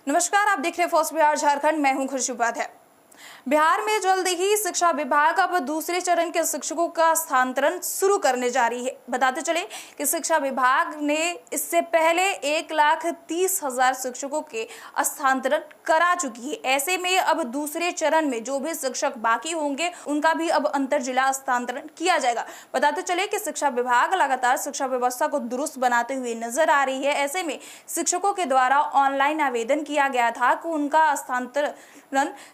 नमस्कार, आप देख रहे हैं फर्स्ट बिहार झारखंड। मैं हूं खुशी उपाध्याय। बिहार में जल्द ही शिक्षा विभाग अब दूसरे चरण के शिक्षकों का स्थानांतरण शुरू करने जा रही है। बताते चले कि शिक्षा विभाग ने इससे पहले 1,30,000 शिक्षकों के स्थानांतरण करा चुकी है। ऐसे में अब दूसरे चरण में जो भी शिक्षक बाकी होंगे उनका भी अब अंतर जिला स्थानांतरण किया जाएगा। बताते चले कि शिक्षा विभाग लगातार शिक्षा व्यवस्था को दुरुस्त बनाते हुए नजर आ रही है। ऐसे में शिक्षकों के द्वारा ऑनलाइन आवेदन किया गया था कि उनका स्थानांतरण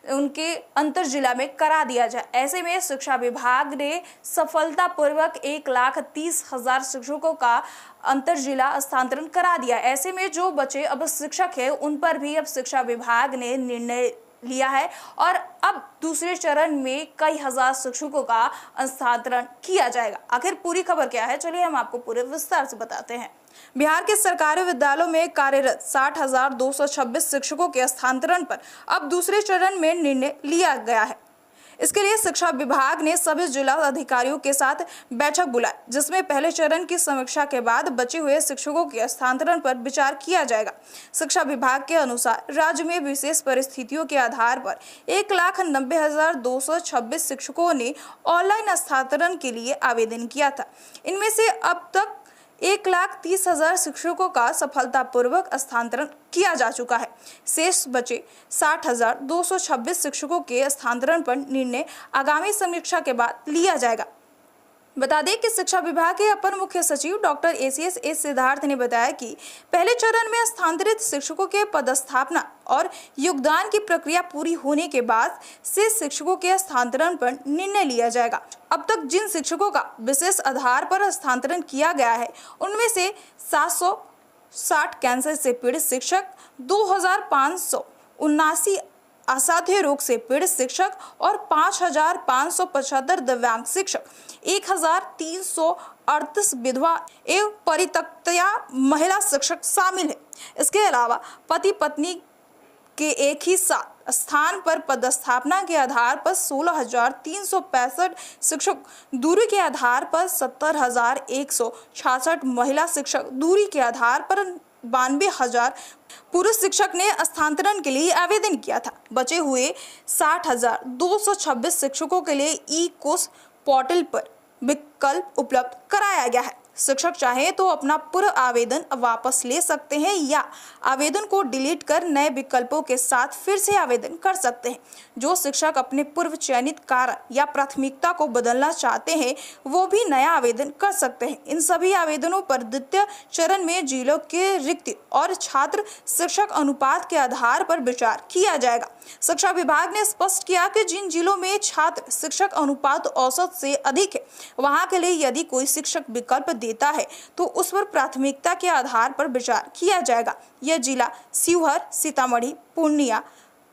उनके अंतर जिला में करा दिया जाए। ऐसे में शिक्षा विभाग ने सफलतापूर्वक 1,30,000 शिक्षकों का अंतर जिला स्थानांतरण करा दिया। ऐसे में जो बचे अब शिक्षक है उन पर भी अब शिक्षा विभाग ने निर्णय लिया है और अब दूसरे चरण में कई हजार शिक्षकों का स्थानांतरण किया जाएगा। आखिर पूरी खबर क्या है, चलिए हम आपको पूरे विस्तार से बताते हैं। बिहार के सरकारी विद्यालयों में कार्यरत 60,226 शिक्षकों के स्थानांतरण पर अब दूसरे चरण में निर्णय लिया गया है। इसके लिए शिक्षा विभाग ने सभी जिला अधिकारियों के साथ बैठक बुलाई, जिसमें पहले चरण की समीक्षा के बाद बचे हुए शिक्षकों के स्थानांतरण पर विचार किया जाएगा। शिक्षा विभाग के अनुसार राज्य में विशेष परिस्थितियों के आधार पर 1,90,226 शिक्षकों ने ऑनलाइन स्थानांतरण के लिए आवेदन किया था। इनमें से अब तक 1,30,000 शिक्षकों का सफलतापूर्वक स्थानांतरण किया जा चुका है। शेष बचे 60,226 शिक्षकों के स्थानांतरण पर निर्णय आगामी समीक्षा के बाद लिया जाएगा। बता दें कि शिक्षा विभाग के अपर मुख्य सचिव डॉक्टर ACS सिद्धार्थ ने बताया कि पहले चरण में स्थानांतरित शिक्षकों के पदस्थापना और योगदान की प्रक्रिया पूरी होने के बाद से शिक्षकों के स्थानांतरण पर निर्णय लिया जाएगा। अब तक जिन शिक्षकों का विशेष आधार पर स्थानांतरण किया गया है उनमें से 760 कैंसर से पीड़ित शिक्षक, 2,579 असाध्य रोग से पीड़ित शिक्षक और 5,575 दिव्यांग शिक्षक, 1,338 विधवा एवं परित्यक्ता महिला शिक्षक शामिल है। इसके अलावा पति पत्नी के एक ही स्थान पर पदस्थापना के आधार पर 16,365 शिक्षक, दूरी के आधार पर 70,166 महिला शिक्षक, दूरी के आधार पर 92,000 पुरुष शिक्षक ने स्थानांतरण के लिए आवेदन किया था। बचे हुए 60,226 शिक्षकों के लिए ई-कोर्स पोर्टल पर विकल्प उपलब्ध कराया गया है। शिक्षक चाहे तो अपना पूर्व आवेदन वापस ले सकते हैं या आवेदन को डिलीट कर नए विकल्पों के साथ फिर से आवेदन कर सकते हैं। जो शिक्षक अपने पूर्व चयनित कारण या प्राथमिकता को बदलना चाहते हैं वो भी नया आवेदन कर सकते हैं। इन सभी आवेदनों पर द्वितीय चरण में जिलों के रिक्त और छात्र शिक्षक अनुपात के आधार पर विचार किया जाएगा। शिक्षा विभाग ने स्पष्ट किया कि जिन जिलों में छात्र शिक्षक अनुपात औसत से अधिक है वहां के लिए यदि कोई शिक्षक विकल्प देता है तो उस पर प्राथमिकता के आधार पर विचार किया जाएगा। यह जिला शिवहर, सीतामढ़ी, पूर्णिया,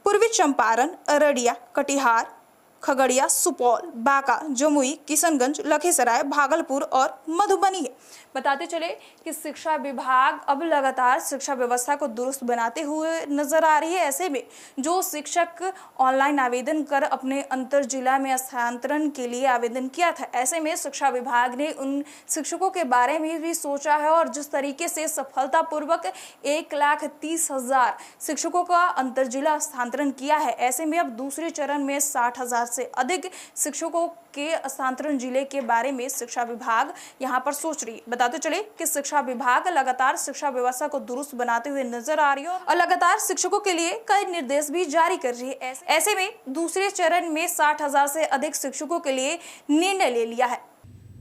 पूर्वी चंपारण, अररिया, कटिहार, खगड़िया, सुपौल, बांका, जमुई, किशनगंज, लखीसराय, भागलपुर और मधुबनी है। बताते चले कि शिक्षा विभाग अब लगातार शिक्षा व्यवस्था को दुरुस्त बनाते हुए नजर आ रही है। ऐसे में जो शिक्षक ऑनलाइन आवेदन कर अपने अंतर जिला में स्थानांतरण के लिए आवेदन किया था, ऐसे में शिक्षा विभाग ने उन शिक्षकों के बारे में भी सोचा है और जिस तरीके से सफलतापूर्वक 1,30,000 शिक्षकों का अंतर जिला स्थानांतरण किया है, ऐसे में अब दूसरे चरण में 60,000 से अधिक शिक्षकों के स्थानांतरण जिले के बारे में शिक्षा विभाग यहां पर सोच रही है। बताते चले कि शिक्षा विभाग लगातार शिक्षा व्यवस्था को दुरुस्त बनाते हुए नजर आ रही है और लगातार शिक्षकों के लिए कई निर्देश भी जारी कर रही है। ऐसे में दूसरे चरण में 60,000 से अधिक शिक्षकों के लिए निर्णय ले लिया है।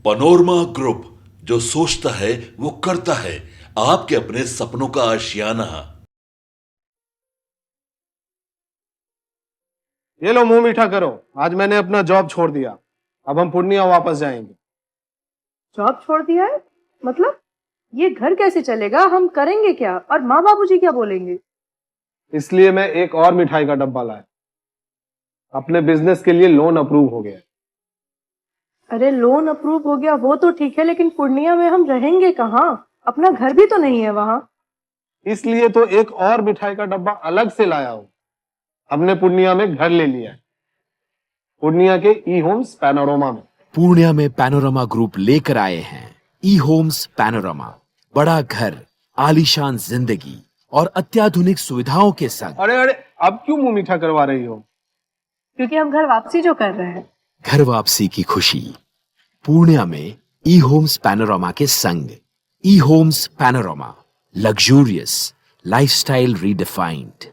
पैनोरमा ग्रुप, जो सोचता है वो करता है। आपके अपने सपनों का आशियाना। ये लो, मुंह मीठा करो। आज मैंने अपना जॉब छोड़ दिया। अब हम पूर्णिया वापस जाएंगे। जॉब छोड़ दिया है? मतलब ये घर कैसे चलेगा? हम करेंगे क्या? और माँ बाबूजी क्या बोलेंगे? इसलिए मैं एक और मिठाई का डब्बा लाया। अपने बिजनेस के लिए लोन अप्रूव हो गया। अरे लोन अप्रूव हो गया वो तो ठीक है, लेकिन पूर्णिया में हम रहेंगे कहाँ? अपना घर भी तो नहीं है वहाँ। इसलिए तो एक और मिठाई का डब्बा अलग से लाया हूँ। हमने पूर्णिया में घर ले लिया है, पूर्णिया के ई होम्स पैनोरमा में। पूर्णिया में पैनोरमा ग्रुप लेकर आए हैं ई होम्स पैनोरमा। बड़ा घर, आलीशान जिंदगी और अत्याधुनिक सुविधाओं के संग अरे अरे, अब क्यों मुंह मीठा करवा रही हो? क्योंकि हम घर वापसी जो कर रहे हैं। घर वापसी की खुशी पूर्णिया में ई होम्स पैनोरामा के संग। E homes panorama, luxurious lifestyle redefined.